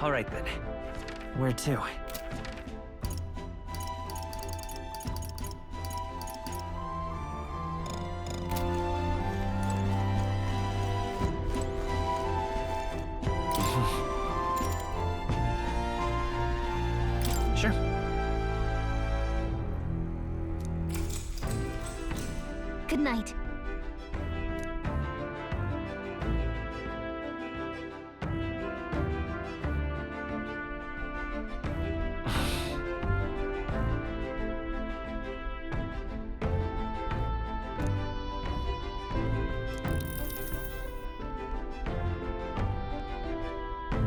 All right then. Where to? Sure. Good night.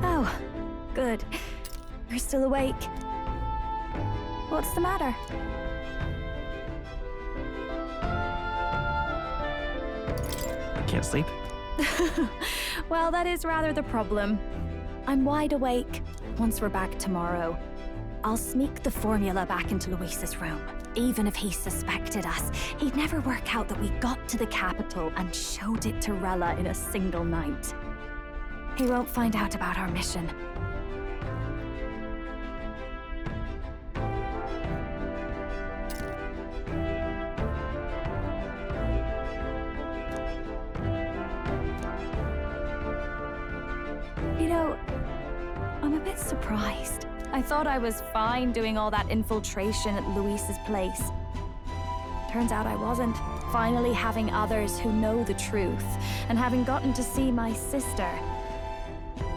Oh, good. You're still awake. What's the matter? Can't sleep? Well, that is rather the problem. I'm wide awake. Once we're back tomorrow, I'll sneak the formula back into Luis's room. Even if he suspected us, he'd never work out that we got to the capital and showed it to Rella in a single night. He won't find out about our mission. You know, I'm a bit surprised. I thought I was fine doing all that infiltration at Luis's place. Turns out I wasn't. Finally having others who know the truth, and having gotten to see my sister.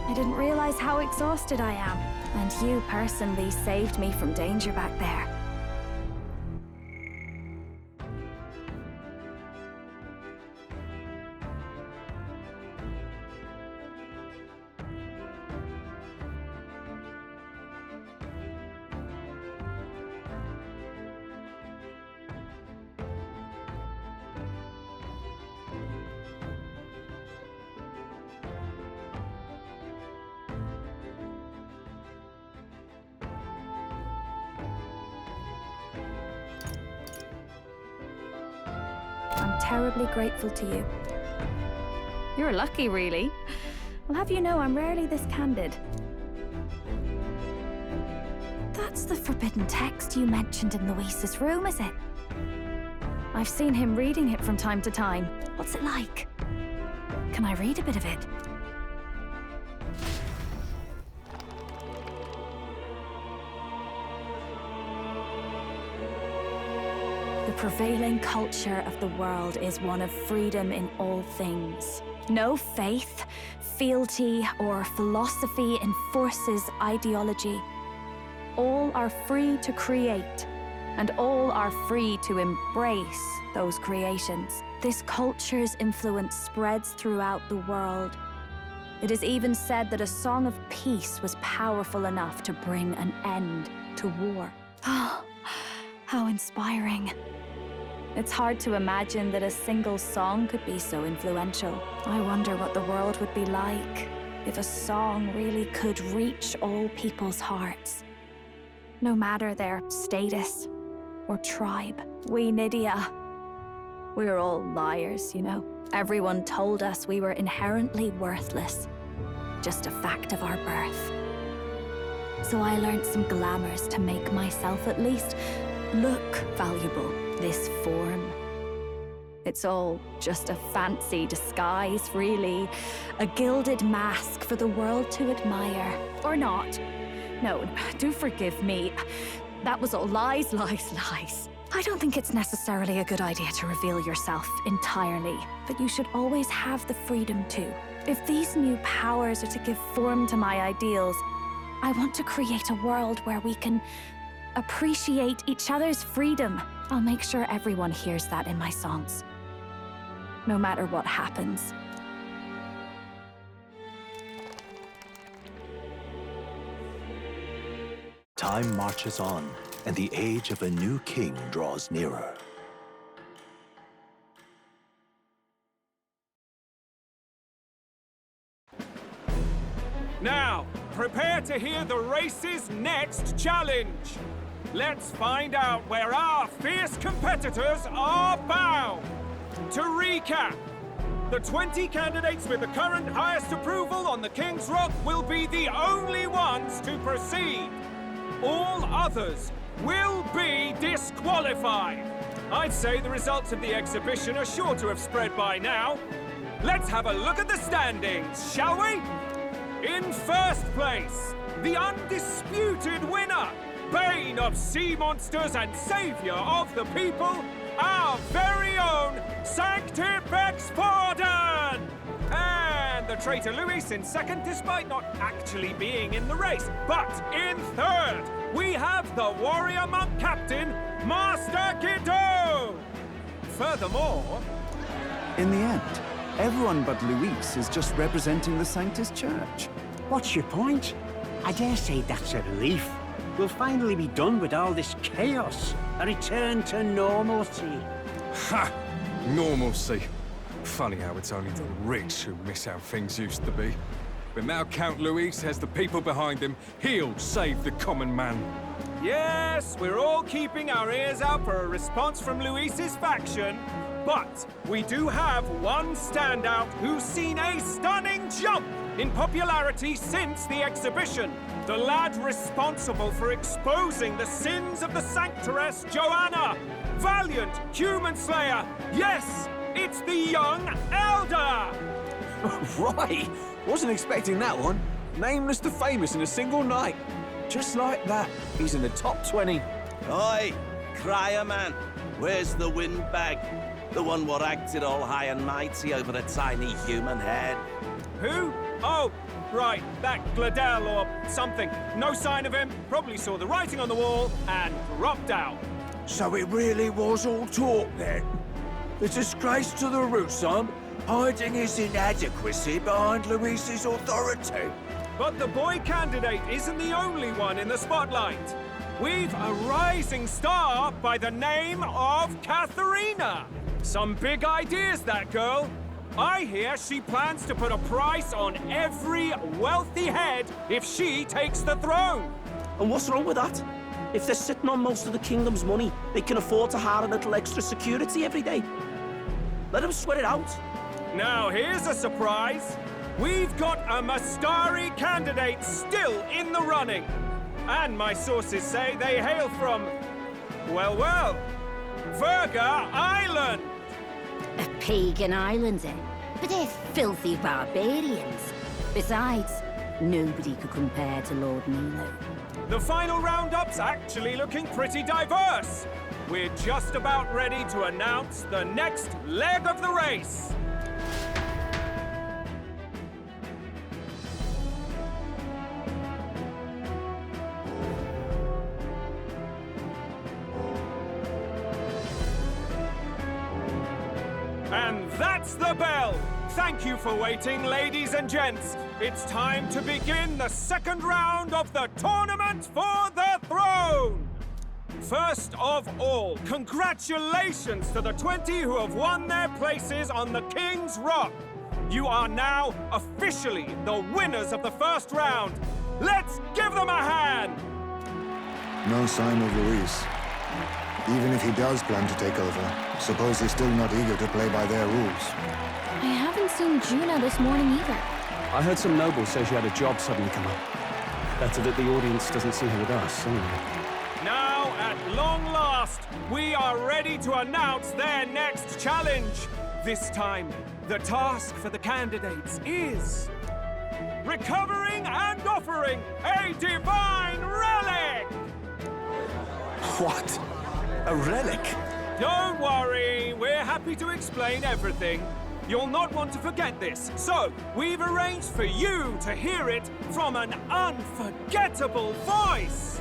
I didn't realize how exhausted I am, and you personally saved me from danger back there. I'm terribly grateful to you. You're lucky, really. I'll have you know I'm rarely this candid. That's the forbidden text you mentioned in Luis's room, is it? I've seen him reading it from time to time. What's it like? Can I read a bit of it? The prevailing culture of the world is one of freedom in all things. No faith, fealty, or philosophy enforces ideology. All are free to create, and all are free to embrace those creations. This culture's influence spreads throughout the world. It is even said that a song of peace was powerful enough to bring an end to war. Oh, how inspiring. It's hard to imagine that a single song could be so influential. I wonder what the world would be like if a song really could reach all people's hearts. No matter their status or tribe. We Nydia, we're all liars, you know. Everyone told us we were inherently worthless. Just a fact of our birth. So I learned some glamours to make myself at least look valuable. This form. It's all just a fancy disguise, really. A gilded mask for the world to admire. Or not. No, do forgive me. That was all lies, lies, lies. I don't think it's necessarily a good idea to reveal yourself entirely, but you should always have the freedom to. If these new powers are to give form to my ideals, I want to create a world where we can appreciate each other's freedom. I'll make sure everyone hears that in my songs. No matter what happens. Time marches on, and the age of a new king draws nearer. Now, prepare to hear the race's next challenge. Let's find out where our fierce competitors are bound. To recap, the 20 candidates with the current highest approval on the King's Rock will be the only ones to proceed. All others will be disqualified. I'd say the results of the exhibition are sure to have spread by now. Let's have a look at the standings, shall we? In first place, the undisputed winner, bane of sea monsters and savior of the people, our very own Sanctifex Pardon! And the traitor Luis in second, despite not actually being in the race. But in third, we have the warrior monk captain, Master Guido! Furthermore... In the end, everyone but Luis is just representing the Sanctus Church. What's your point? I dare say that's a relief. We'll finally be done with all this chaos. A return to normalcy. Ha! Normalcy. Funny how it's only the rich who miss how things used to be. But now Count Luis has the people behind him. He'll save the common man. Yes, we're all keeping our ears out for a response from Luis's faction. But we do have one standout who's seen a stunning jump in popularity since the exhibition. The lad responsible for exposing the sins of the Sanctoress Joanna. Valiant human slayer. Yes, it's the young Elder. Right! Wasn't expecting that one. Nameless to famous in a single night. Just like that, he's in the top 20. Oi, crier man, where's the windbag? The one what acted all high and mighty over a tiny human head. Who? Oh, right, that Gladel or something. No sign of him, probably saw the writing on the wall and dropped out. So it really was all talk then? The disgrace to the Roussan, hiding his inadequacy behind Luis's authority. But the boy candidate isn't the only one in the spotlight. We've a rising star by the name of Katharina. Some big ideas, that girl. I hear she plans to put a price on every wealthy head if she takes the throne. And what's wrong with that? If they're sitting on most of the kingdom's money, they can afford to hire a little extra security every day. Let them sweat it out. Now, here's a surprise. We've got a Mastari candidate still in the running. And my sources say they hail from, well, Virga Island. A pagan island, eh? But they're filthy barbarians. Besides, nobody could compare to Lord Milo. The final roundup's actually looking pretty diverse. We're just about ready to announce the next leg of the race. And that's the bell! Thank you for waiting, ladies and gents. It's time to begin the second round of the tournament for the throne! First of all, congratulations to the 20 who have won their places on the King's Rock. You are now officially the winners of the first round. Let's give them a hand! No sign of Luis. Even if he does plan to take over, suppose he's still not eager to play by their rules. I haven't seen Juno this morning either. I heard some nobles say she had a job suddenly come up. Better that the audience doesn't see her with us, anyway. Now, at long last, we are ready to announce their next challenge. This time, the task for the candidates is recovering and offering a divine relic! What? A relic? Don't worry, we're happy to explain everything. You'll not want to forget this, so we've arranged for you to hear it from an unforgettable voice.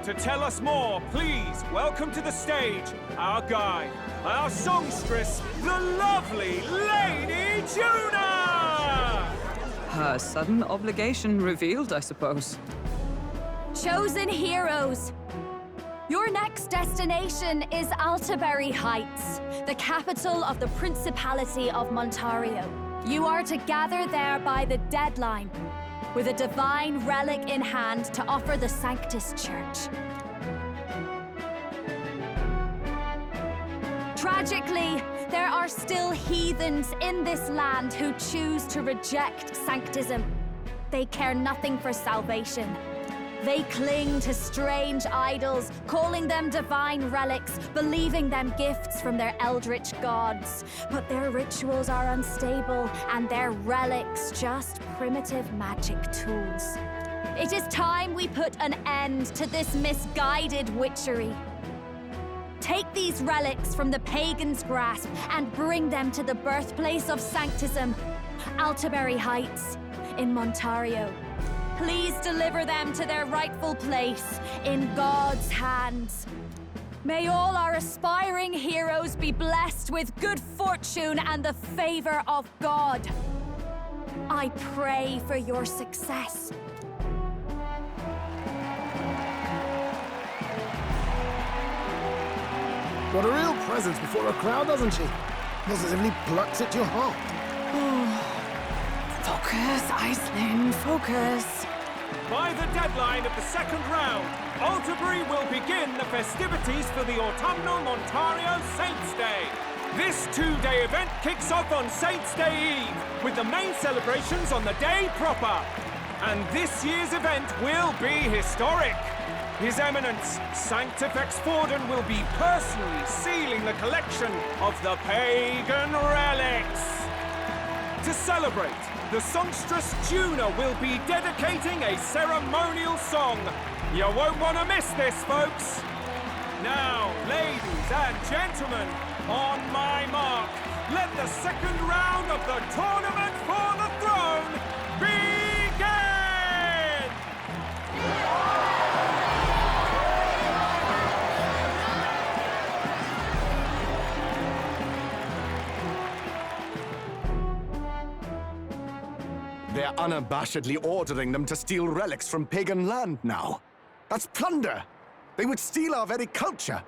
To tell us more, please welcome to the stage our guide, our songstress, the lovely Lady Juna! Her sudden obligation revealed, I suppose. Chosen heroes! Your next destination is Altaberry Heights, the capital of the Principality of Montario. You are to gather there by the deadline, with a divine relic in hand to offer the Sanctus Church. Tragically, there are still heathens in this land who choose to reject sanctism. They care nothing for salvation. They cling to strange idols, calling them divine relics, believing them gifts from their eldritch gods. But their rituals are unstable, and their relics just primitive magic tools. It is time we put an end to this misguided witchery. Take these relics from the pagan's grasp and bring them to the birthplace of sanctism, Altaberry Heights in Montario. Please deliver them to their rightful place in God's hands. May all our aspiring heroes be blessed with good fortune and the favor of God. I pray for your success. What a real presence before a crowd, doesn't she? Positively plucks at your heart. Focus, Iceland, focus. By the deadline of the second round, Altaberry will begin the festivities for the autumnal Montario Saints' Day. This two-day event kicks off on Saints' Day Eve, with the main celebrations on the day proper. And this year's event will be historic. His Eminence, Sanctifex Forden, will be personally sealing the collection of the pagan relics. To celebrate, the songstress Juna will be dedicating a ceremonial song. You won't want to miss this, folks. Now, ladies and gentlemen, on my mark, let the second round of the Tournament for the Throne begin! They're unabashedly ordering them to steal relics from pagan land now. That's plunder! They would steal our very culture!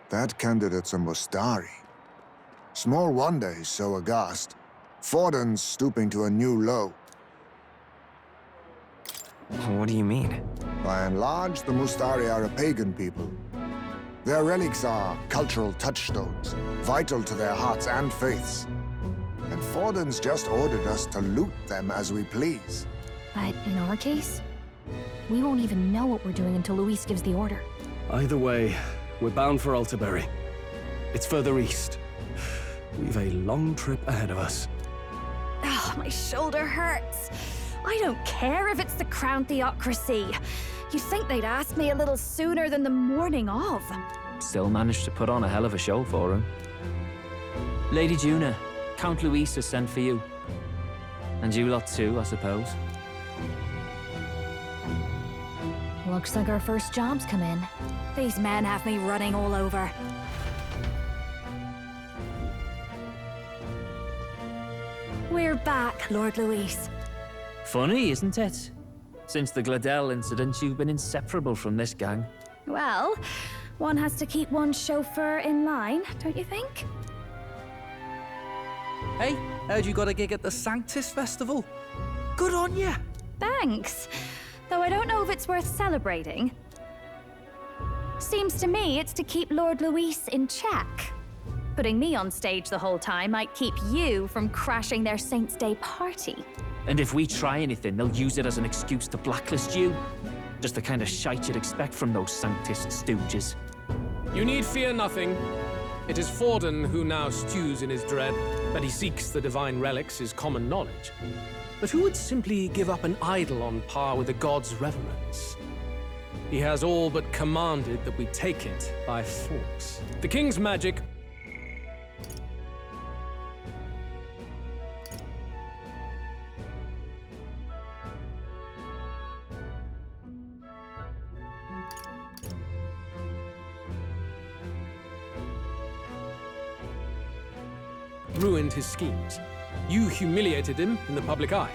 That candidate's a Mustari. Small wonder he's so aghast. Forden's stooping to a new low. What do you mean? By and large, the Mustari are a pagan people. Their relics are cultural touchstones, vital to their hearts and faiths. And Forden's just ordered us to loot them as we please. But in our case, we won't even know what we're doing until Luis gives the order. Either way, we're bound for Altaberry. It's further east. We've a long trip ahead of us. Oh, my shoulder hurts. I don't care if it's the Crown Theocracy. You'd think they'd ask me a little sooner than the morning of. Still managed to put on a hell of a show for him. Lady Juna, Count Luis has sent for you. And you lot too, I suppose. Looks like our first job's come in. These men have me running all over. We're back, Lord Luis. Funny, isn't it? Since the Gladell incident, you've been inseparable from this gang. Well, one has to keep one's chauffeur in line, don't you think? Hey, heard you got a gig at the Sanctus Festival. Good on ya. Thanks. Though I don't know if it's worth celebrating. Seems to me it's to keep Lord Luis in check. Putting me on stage the whole time might keep you from crashing their Saints' Day party. And if we try anything, they'll use it as an excuse to blacklist you. Just the kind of shite you'd expect from those Sanctist stooges. You need fear nothing. It is Forden who now stews in his dread. That he seeks the divine relics is common knowledge. But who would simply give up an idol on par with the god's reverence? He has all but commanded that we take it by force. The king's magic... ruined his schemes. You humiliated him in the public eye.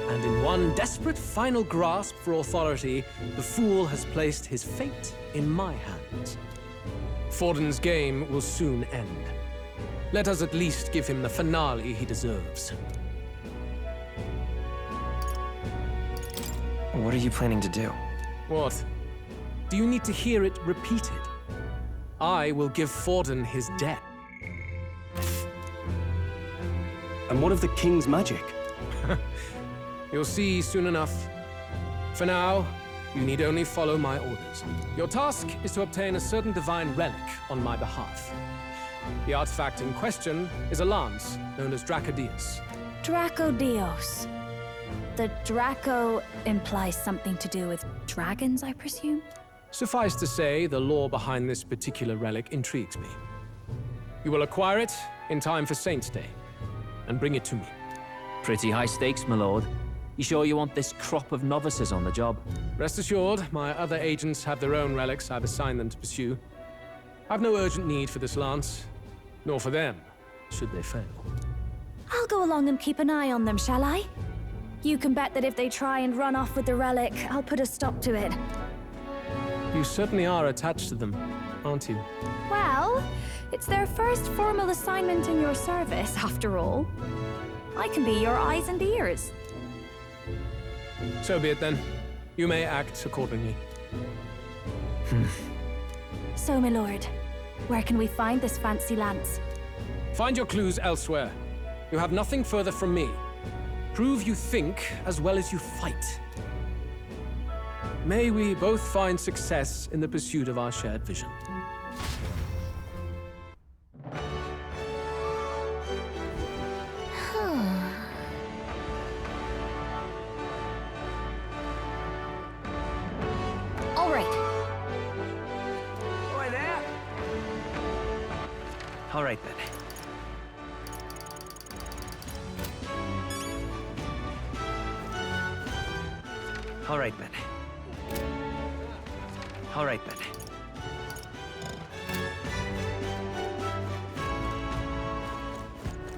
And in one desperate final grasp for authority, the fool has placed his fate in my hands. Forden's game will soon end. Let us at least give him the finale he deserves. What are you planning to do? What? Do you need to hear it repeated? I will give Forden his death. And what of the king's magic? You'll see soon enough. For now, you need only follow my orders. Your task is to obtain a certain divine relic on my behalf. The artifact in question is a lance known as Dracodius. Dracodios. The Draco implies something to do with dragons, I presume? Suffice to say, the lore behind this particular relic intrigues me. You will acquire it in time for Saint's Day, and bring it to me. Pretty high stakes, my lord. You sure you want this crop of novices on the job? Rest assured, my other agents have their own relics I've assigned them to pursue. I've no urgent need for this lance, nor for them, should they fail. I'll go along and keep an eye on them, shall I? You can bet that if they try and run off with the relic, I'll put a stop to it. You certainly are attached to them, aren't you? Well, it's their first formal assignment in your service, after all. I can be your eyes and ears. So be it then. You may act accordingly. So, my lord, where can we find this fancy lance? Find your clues elsewhere. You have nothing further from me. Prove you think as well as you fight. May we both find success in the pursuit of our shared vision. All right. Oi there! All right, then. All right, then. All right, then.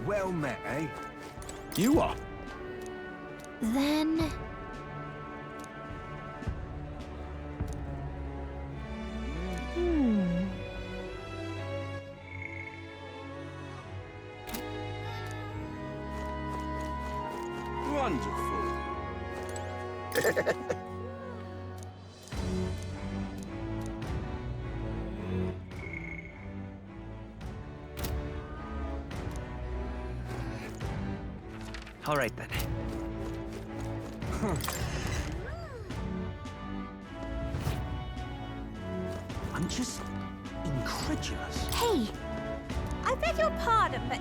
Well met, eh? You are. Then... Wonderful. All right, then. I'm just incredulous. Hey! I beg your pardon, but...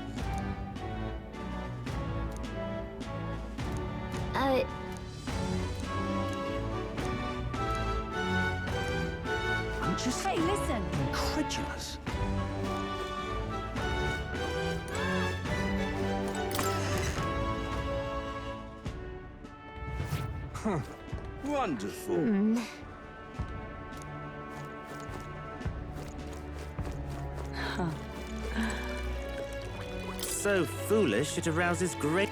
I'm just... Hey, listen! incredulous. Wonderful. So foolish, it arouses great...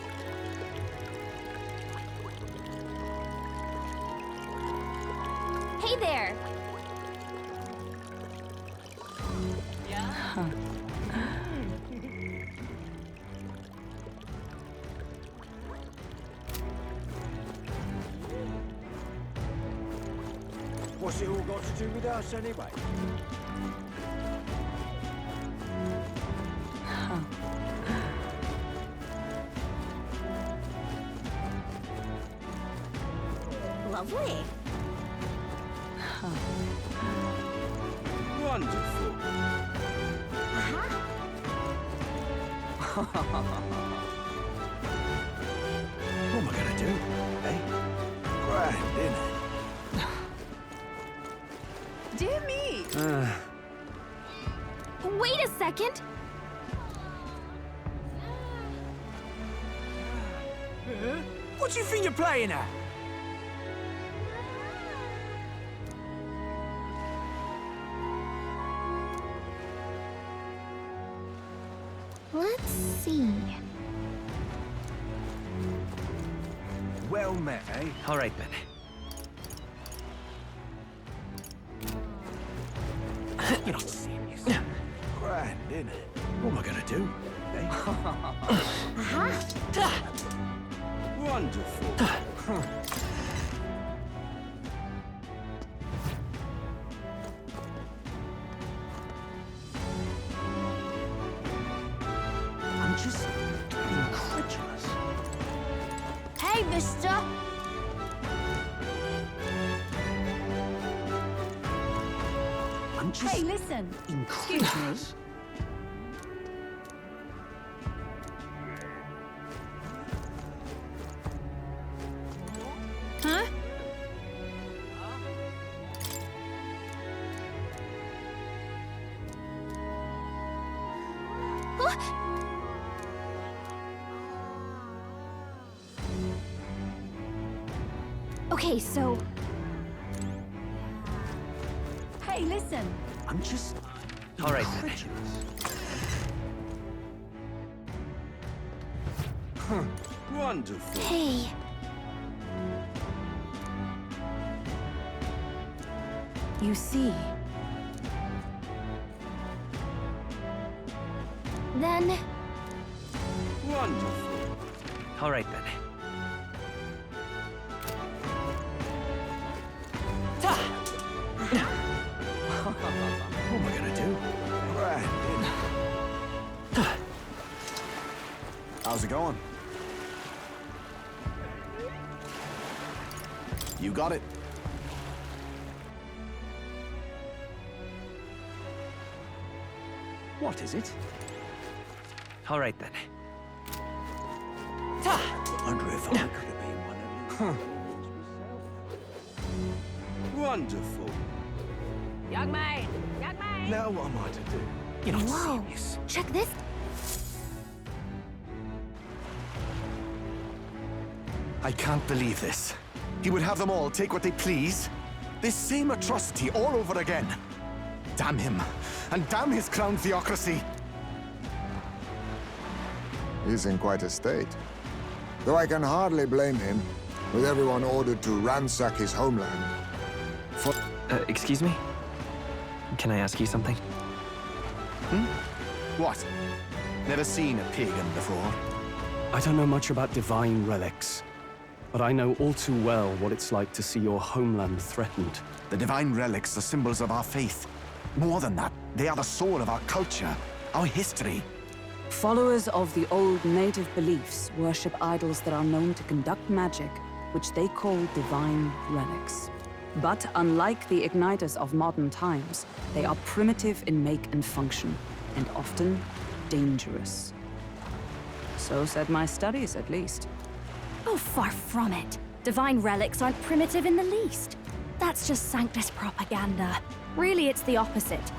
Hey there! What's it all got to do with us, anyway? Lovely. Wonderful. What am I gonna do, eh? Grand, innit? Dear me! Wait a second! What do you think you're playing at? Let's see. Well met, eh? All right, then. You're not serious. Grand, innit? What am I gonna do? Eh? Wonderful. I'm just incredulous. Hey, mister! I'm just Hey, listen. incredulous. Huh? Okay, so Hey, listen. I'm just All right, then. Wonderful. hey, You see, then Wonderful. All right, then. What am I gonna do? Grand, innit? How's it going? You got it. What is it? All right, then. I wonder if I could have been one of them. Wonderful. Young man! Young man! Now what am I to do? You're not whoa! serious. Check this. I can't believe this. He would have them all take what they please. This same atrocity all over again. Damn him, and damn his crown theocracy. He's in quite a state. Though I can hardly blame him, with everyone ordered to ransack his homeland. For Excuse me? Can I ask you something? What? Never seen a pagan before? I don't know much about divine relics, but I know all too well what it's like to see your homeland threatened. The divine relics are symbols of our faith. More than that, they are the soul of our culture, our history. Followers of the old native beliefs worship idols that are known to conduct magic, which they call divine relics. But unlike the igniters of modern times, they are primitive in make and function, and often dangerous. So said my studies, at least. oh, far from it. Divine relics aren't primitive in the least. That's just Sanctus propaganda. Really, it's the opposite.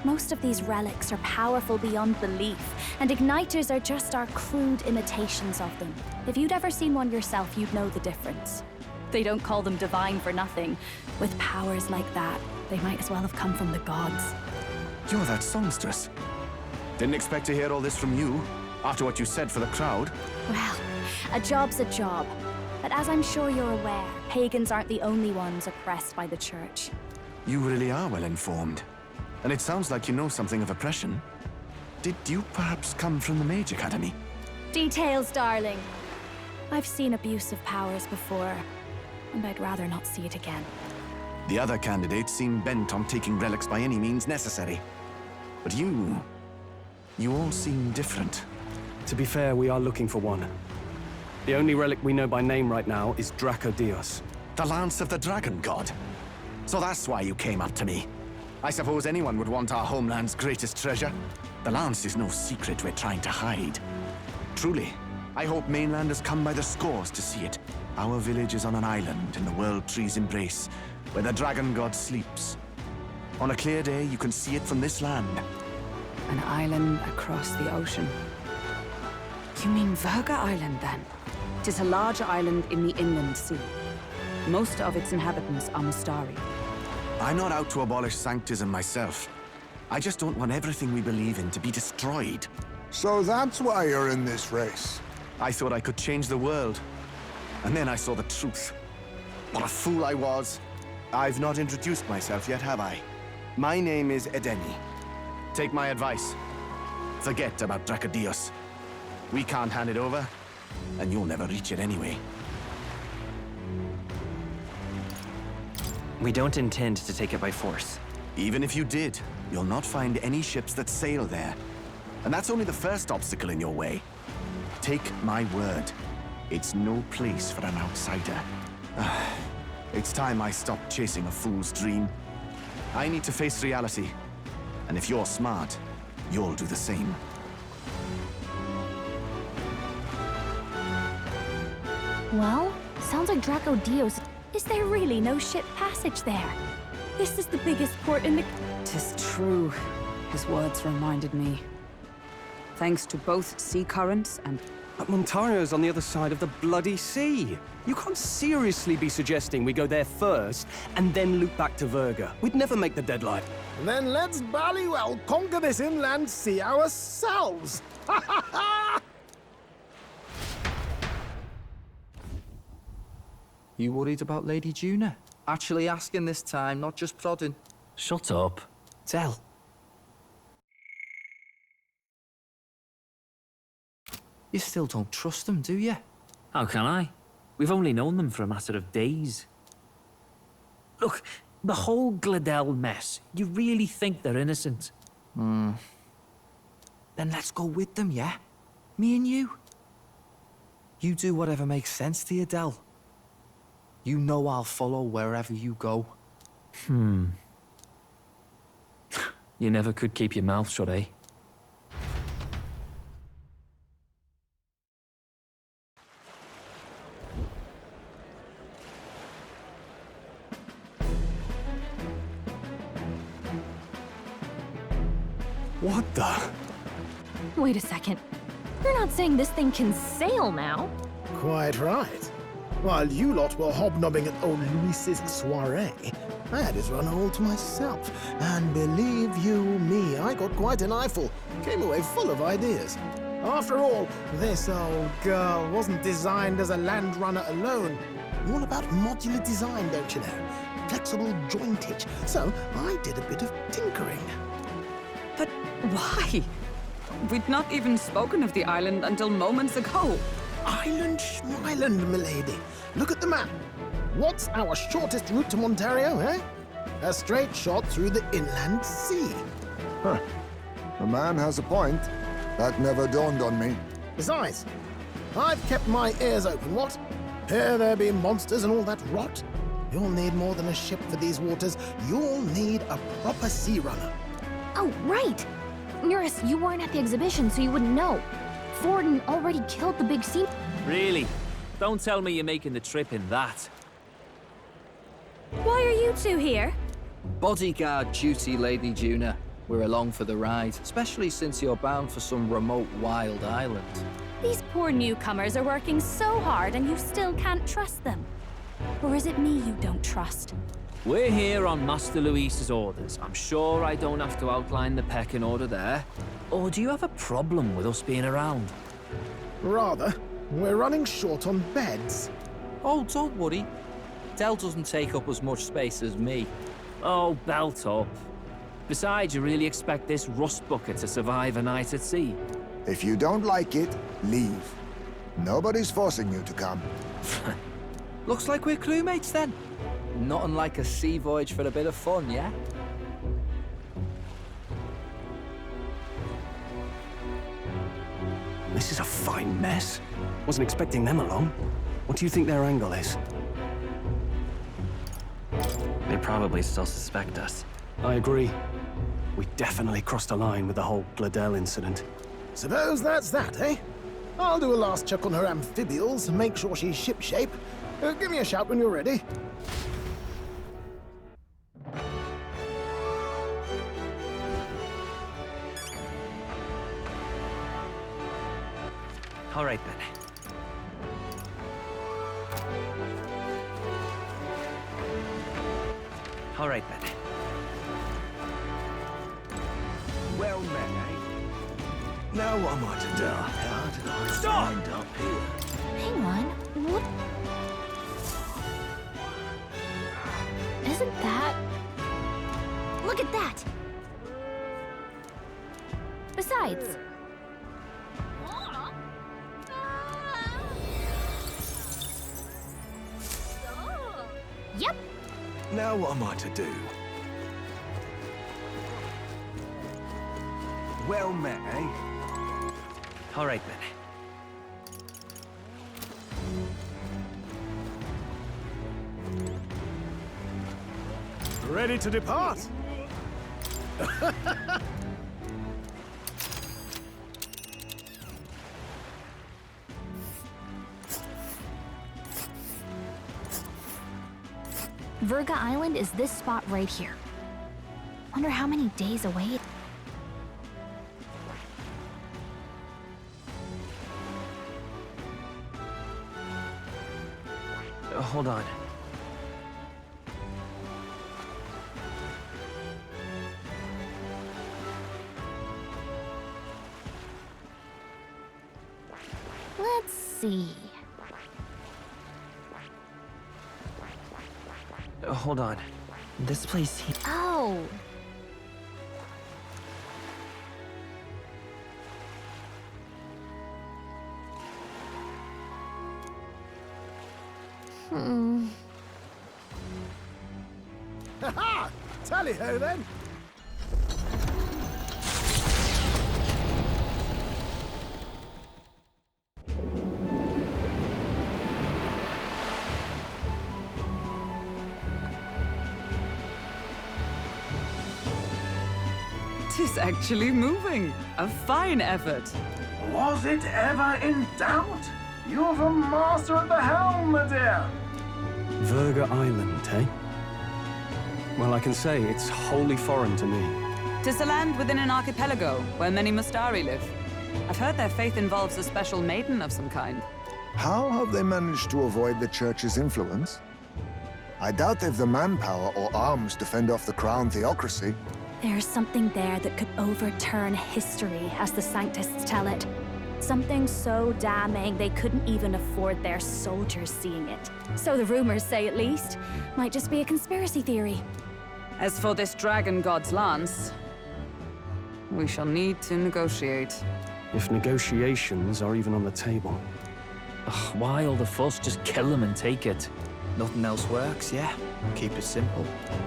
Most of these relics are powerful beyond belief, and igniters are just our crude imitations of them. If you'd ever seen one yourself, you'd know the difference. They don't call them divine for nothing. With powers like that, they might as well have come from the gods. You're that songstress. Didn't expect to hear all this from you, after what you said for the crowd. Well, a job's a job. But as I'm sure you're aware, pagans aren't the only ones oppressed by the church. You really are well informed. And it sounds like you know something of oppression. Did you perhaps come from the Mage Academy? Details, darling. I've seen abuse of powers before, and I'd rather not see it again. The other candidates seem bent on taking relics by any means necessary. But you all seem different. To be fair, we are looking for one. The only relic we know by name right now is Draco Dios. The Lance of the Dragon God. So that's why you came up to me. I suppose anyone would want our homeland's greatest treasure. The Lance is no secret we're trying to hide. Truly, I hope mainlanders come by the scores to see it. Our village is on an island in the World Tree's embrace, where the Dragon God sleeps. On a clear day, you can see it from this land. An island across the ocean. You mean Virga Island, then? It is a large island in the inland sea. Most of its inhabitants are Mustari. I'm not out to abolish sanctism myself. I just don't want everything we believe in to be destroyed. So that's why you're in this race. I thought I could change the world. And then I saw the truth. What a fool I was. I've not introduced myself yet, have I? My name is Edeni. Take my advice. Forget about Dracodios. We can't hand it over, and you'll never reach it anyway. We don't intend to take it by force. Even if you did, you'll not find any ships that sail there. And that's only the first obstacle in your way. Take my word. It's no place for an outsider. It's time I stopped chasing a fool's dream. I need to face reality. And if you're smart, you'll do the same. Well, sounds like Dracodios. Is there really no ship passage there? This is the biggest port in the... 'Tis true. His words reminded me. Thanks to both sea currents and... But Montario's on the other side of the bloody sea. You can't seriously be suggesting we go there first and then loop back to Verga. We'd never make the deadline. Then let's bally well conquer this inland sea ourselves! Ha ha ha! You worried about Lady Juna? Actually asking this time, not just prodding. Shut up. Tell. You still don't trust them, do you? How can I? We've only known them for a matter of days. Look, the whole Gladel mess, you really think they're innocent? Then let's go with them, yeah? Me and you. You do whatever makes sense to you, Del. You know I'll follow wherever you go. You never could keep your mouth shut, eh? What the? Wait a second. You're not saying this thing can sail now? Quite right. While you lot were hobnobbing at old Luis's soiree, I had it run all to myself. And believe you me, I got quite an eyeful. Came away full of ideas. After all, this old girl wasn't designed as a land runner alone. All about modular design, don't you know? Flexible jointage. So I did a bit of tinkering. But why? We'd not even spoken of the island until moments ago. Island Schmyland, milady. Look at the map. What's our shortest route to Montario, eh? A straight shot through the inland sea. Huh. The man has a point. That never dawned on me. Besides, I've kept my ears open, what? Here there be monsters and all that rot. You'll need more than a ship for these waters. You'll need a proper sea runner. Oh, right! Nearest, you weren't at the exhibition, so you wouldn't know. Forden already killed the big sea... Really? Don't tell me you're making the trip in that. Why are you two here? Bodyguard duty, Lady Juna. We're along for the ride, especially since you're bound for some remote wild island. These poor newcomers are working so hard and you still can't trust them. Or is it me you don't trust? We're here on Master Luis's orders. I'm sure I don't have to outline the pecking order there. Or do you have a problem with us being around? Rather. We're running short on beds. Oh, don't worry. Del doesn't take up as much space as me. Oh, belt up. Besides, you really expect this rust bucket to survive a night at sea? If you don't like it, leave. Nobody's forcing you to come. Looks like we're crewmates then. Nothing like a sea voyage for a bit of fun, yeah? This is a fine mess. Wasn't expecting them along. What do you think their angle is? They probably still suspect us. I agree. We definitely crossed a line with the whole Gladel incident. Suppose that's that, eh? I'll do a last check on her amphibials and make sure she's shipshape. Give me a shout when you're ready. All right, then. All right, then. Well met, eh? Now what am I to do? How did I Stop! wind up here? Hang on. What? Wasn't that... Look at that! Besides... Yep. Now what am I to do? Well met, eh? All right, then. Ready to depart? Verga Island is this spot right here. Wonder how many days away. Hold on. Let's see. Hold on. This place... Oh. Ha-ha! Tally-ho, then! Tis actually moving. A fine effort. Was it ever in doubt? You're the master at the helm, my dear! Verga Island, eh? Well, I can say it's wholly foreign to me. 'Tis a land within an archipelago where many Mustari live. I've heard their faith involves a special maiden of some kind. How have they managed to avoid the Church's influence? I doubt they've the manpower or arms to fend off the crown theocracy. There's something there that could overturn history, as the Sanctists tell it. Something so damning they couldn't even afford their soldiers seeing it. So the rumors say, at least. Might just be a conspiracy theory. As for this dragon god's lance, we shall need to negotiate. If negotiations are even on the table. Ugh, why all the fuss? Just kill them and take it. Nothing else works, yeah? Keep it simple.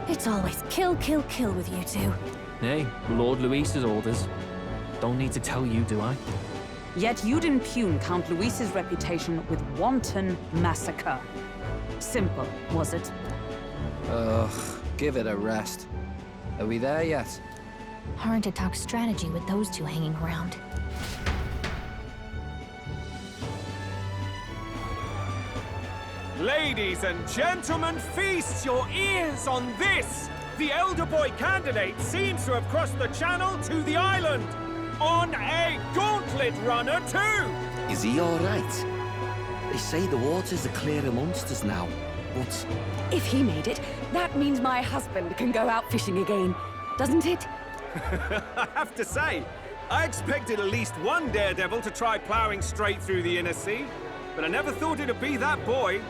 It's always kill, kill, kill with you two. Hey, Lord Luis's orders. Don't need to tell you, do I? Yet you'd impugn Count Luis's reputation with wanton massacre. Simple, was it? Ugh, give it a rest. Are we there yet? Hard to talk strategy with those two hanging around. Ladies and gentlemen, feast your ears on this! The elder boy candidate seems to have crossed the channel to the island! On a gauntlet runner, too! Is he all right? They say the waters are clear amongst us now, but... If he made it, that means my husband can go out fishing again, doesn't it? I have to say, I expected at least one daredevil to try ploughing straight through the inner sea, but I never thought it'd be that boy.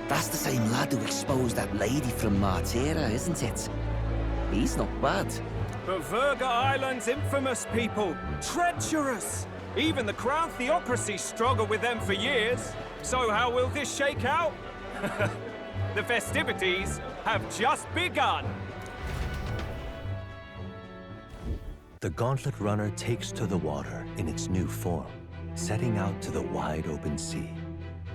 That's the same lad who exposed that lady from Martira, isn't it? He's not bad. But Verga Island's infamous people. Treacherous! Even the crown theocracy struggled with them for years. So how will this shake out? The festivities have just begun. The gauntlet runner takes to the water in its new form, setting out to the wide open sea.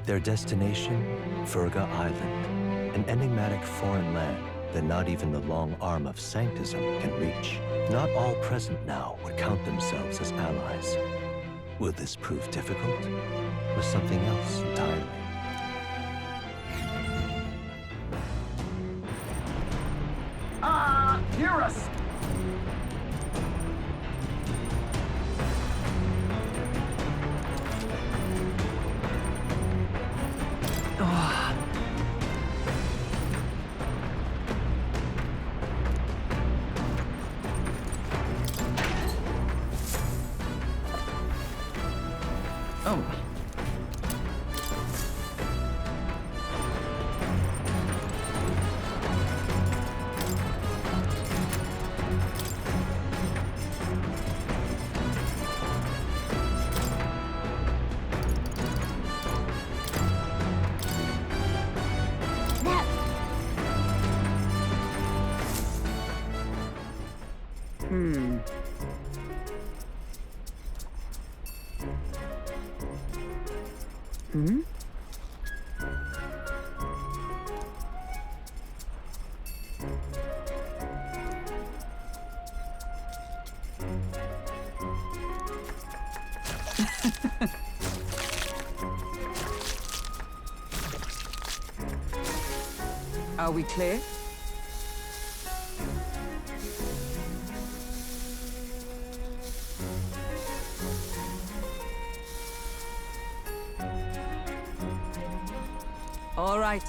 Their destination, Verga Island, an enigmatic foreign land that not even the long arm of Sanctism can reach. Not all present now would count themselves as allies. Will this prove difficult, or something else entirely? Hear us! Hmm. Hmm? Are we clear? All right.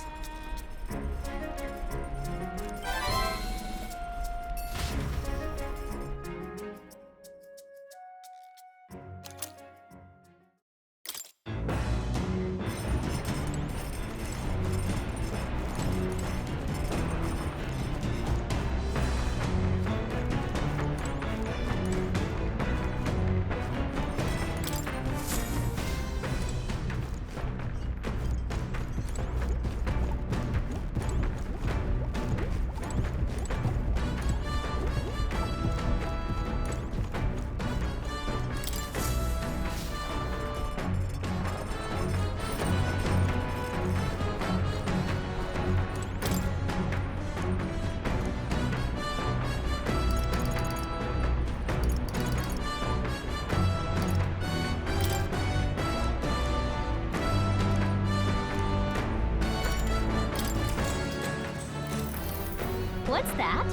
What's that?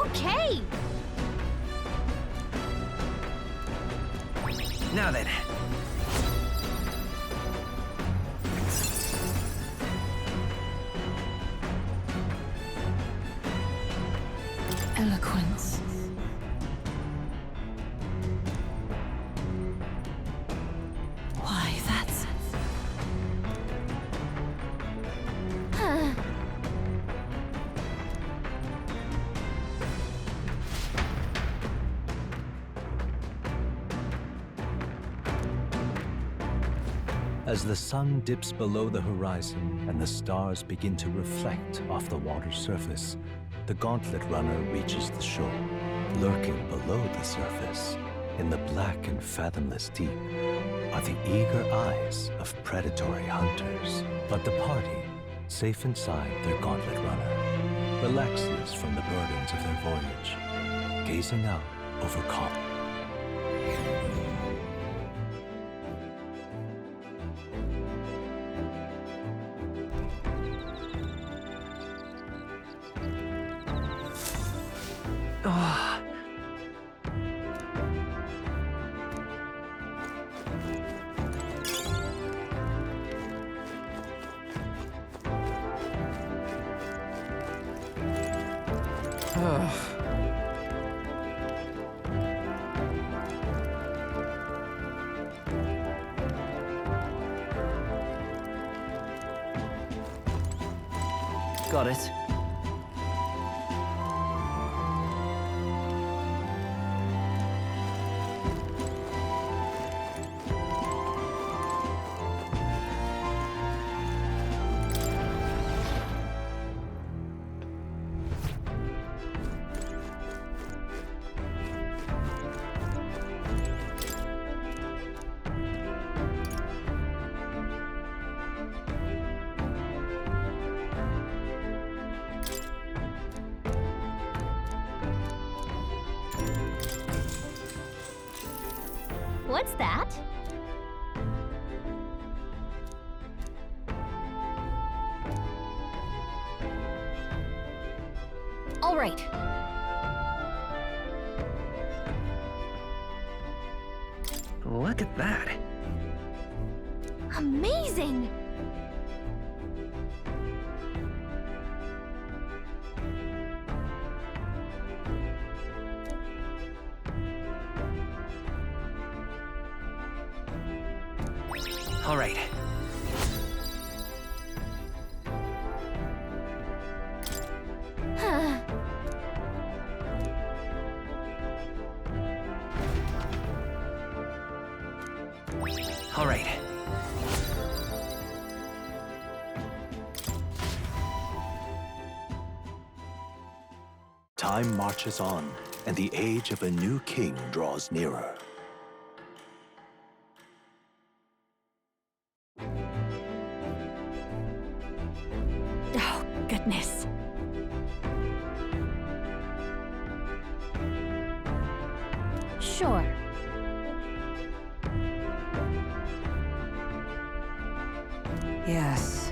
Okay! Now then. Eloquence. Why, that's... Huh. As the sun dips below the horizon and the stars begin to reflect off the water's surface, the Gauntlet Runner reaches the shore. Lurking below the surface, in the black and fathomless deep, are the eager eyes of predatory hunters. But the party, safe inside their Gauntlet Runner, relaxes from the burdens of their voyage, gazing out over calm. Oh. Got it. What's that? All right. Look at that. Amazing! All right. All right. Time marches on, and the age of a new king draws nearer. Oh, goodness. Sure. Yes.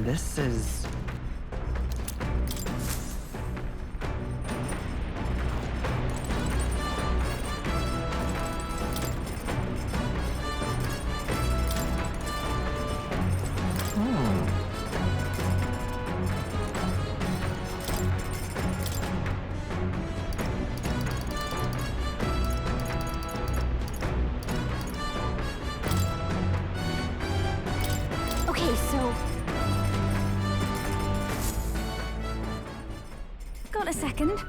This is... Okay, so Got a second?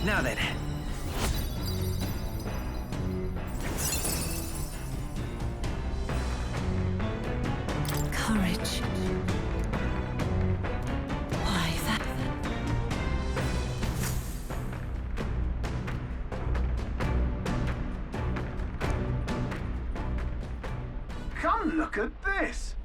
Now then. Courage. Why, that... Come look at this!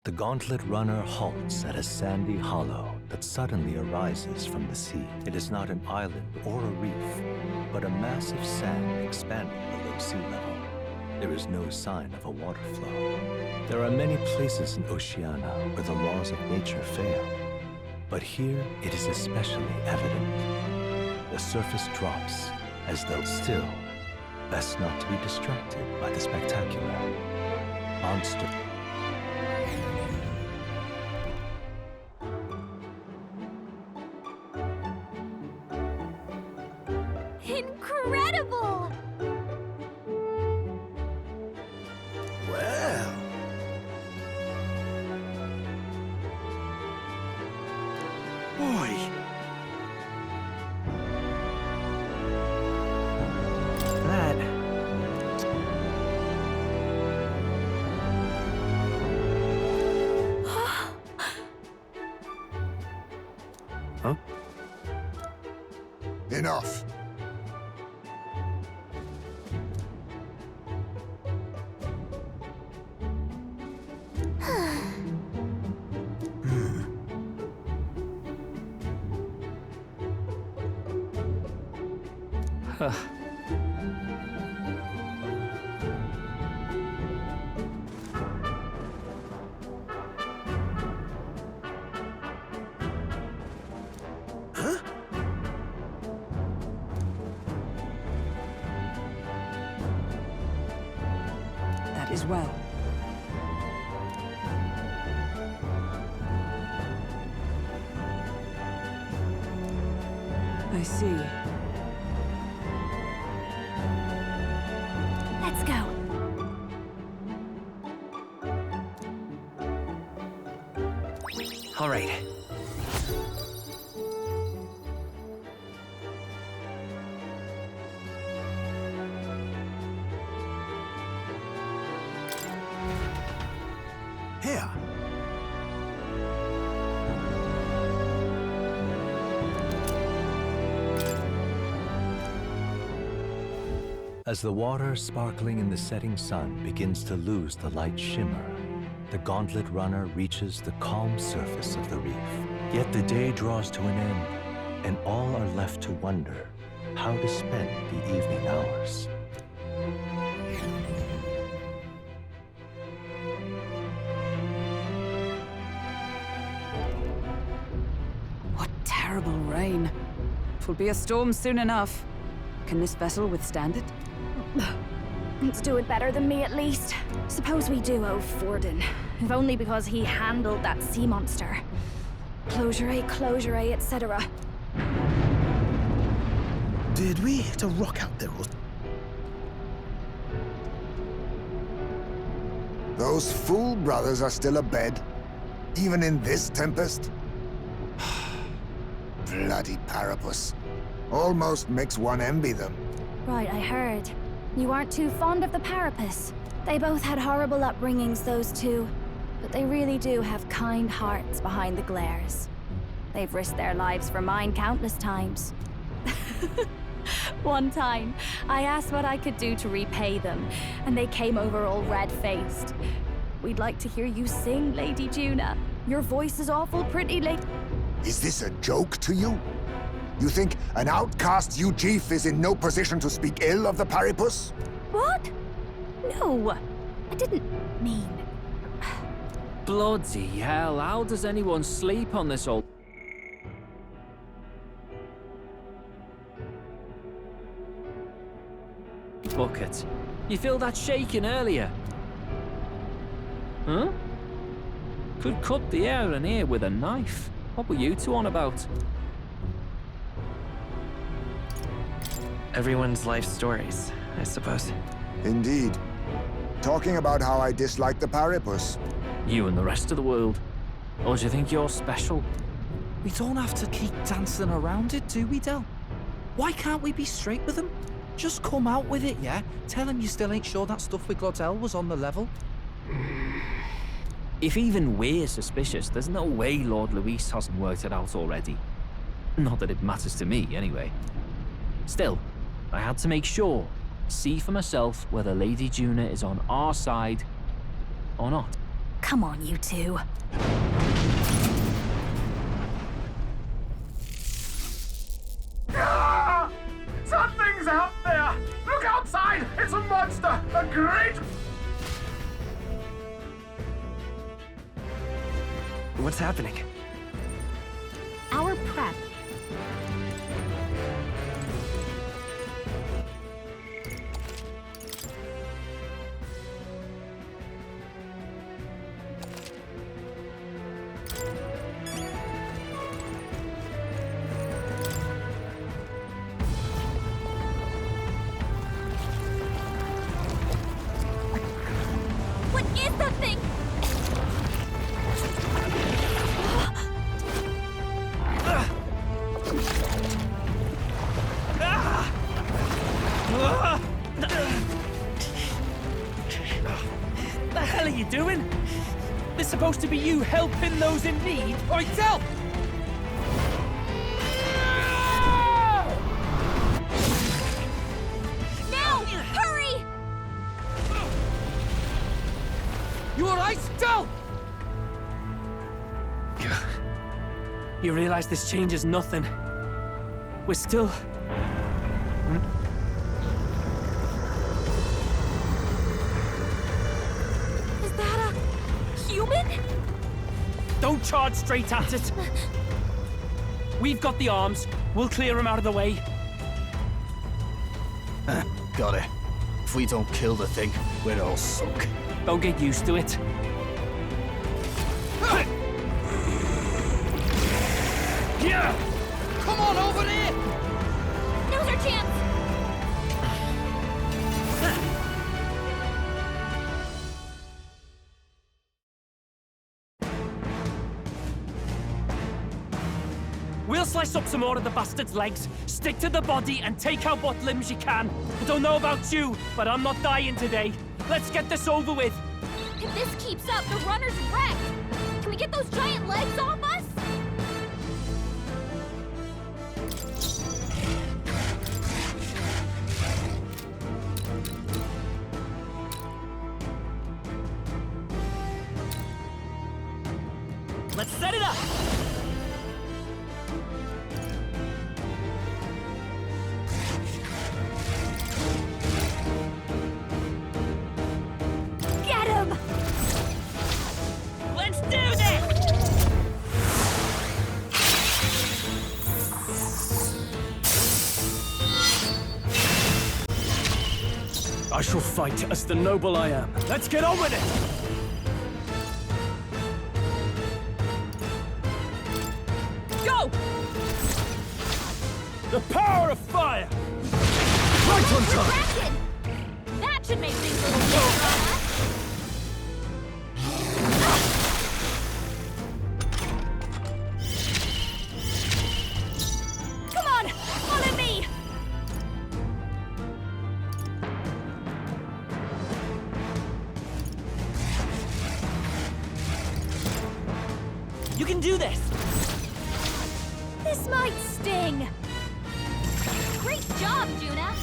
The gauntlet runner halts at a sandy hollow that suddenly arises from the sea. It is not an island or a reef, but a massive sand expanding below sea level. There is no sign of a water flow. There are many places in Oceania where the laws of nature fail, but here it is especially evident. The surface drops as though still, best not to be distracted by the spectacular. Monster. incredible. incredible! Well... Boy! That... Huh? Enough. That is well. I see. Let's go. All right. Here. As the water sparkling in the setting sun begins to lose the light shimmer, the gauntlet runner reaches the calm surface of the reef. Yet the day draws to an end, and all are left to wonder how to spend the evening hours. What terrible rain. 'Twill be a storm soon enough. Can this vessel withstand it? It's doing better than me, at least. Suppose we do owe Forden, if only because he handled that sea monster. Closure, etc. Did we hit a rock out there or... Those fool brothers are still abed, even in this tempest. Bloody Parapus. Almost makes one envy them. Right, I heard. You aren't too fond of the Parapus. They both had horrible upbringings, those two. But they really do have kind hearts behind the glares. They've risked their lives for mine countless times. One time, I asked what I could do to repay them, and they came over all red-faced. We'd like to hear you sing, Lady Juna. Your voice is awful pretty, lady. Is this a joke to you? You think an outcast Ujeef is in no position to speak ill of the Paripus? What? No, I didn't mean... Bloody hell, how does anyone sleep on this old... bucket? You feel that shaking earlier? Huh? Could cut the air in here with a knife. What were you two on about? Everyone's life stories, I suppose. Indeed. Talking about how I dislike the Paripus. You and the rest of the world. Or do you think you're special? We don't have to keep dancing around it, do we, Del? Why can't we be straight with them? Just come out with it, yeah? Tell him you still ain't sure that stuff with Glottel was on the level. If even we're suspicious, there's no way Lord Luis hasn't worked it out already. Not that it matters to me, anyway. Still, I had to make sure, see for myself whether Lady Juna is on our side or not. Come on, you two. Ah! Something's out there! Look outside! It's a monster! A great... What's happening? Our prep. supposed to be you helping those in need? Oi, tell! Now! Hurry! You alright, Del? You realize this changes nothing. We're still... Is that a human? Don't charge straight at it. We've got the arms. We'll clear him out of the way. Got it. If we don't kill the thing, we're all sunk. Don't get used to it. Yeah! Come on over there! Now's our chance! We'll slice up some more of the bastard's legs, stick to the body, and take out what limbs you can. I don't know about you, but I'm not dying today. Let's get this over with. If this keeps up, the runner's wrecked! Can we get those giant legs off us? Let's set it up! Get him! Let's do this! I shall fight as the noble I am. Let's get on with it! Go! The power of fire! Right on time! Kraken! That should make things a little easier on us. Come on! Follow me! You can do this! This might sting. Great job, Juna.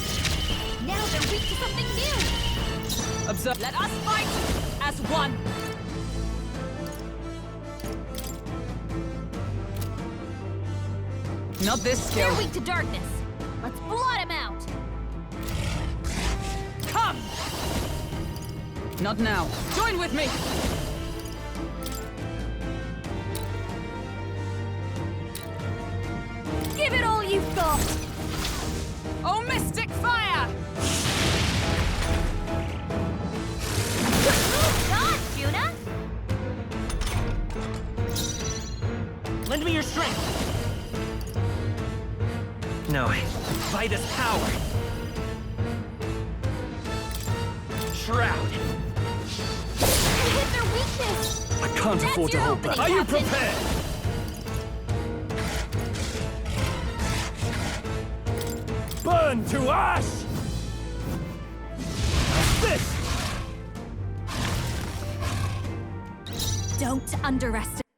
Now they're weak to something new. Observe. Let us fight as one. Not this skill. They're weak to darkness. Let's blot him out. Come! Not now. Join with me. Give it all you've got. Oh, mystic fire! God, Juna. Lend me your strength! No, Vida's power! Shroud! Hit their weakness. I can't That's afford to your hold back. opening, Are you Captain. prepared? Burn to ash! This! Don't underestimate.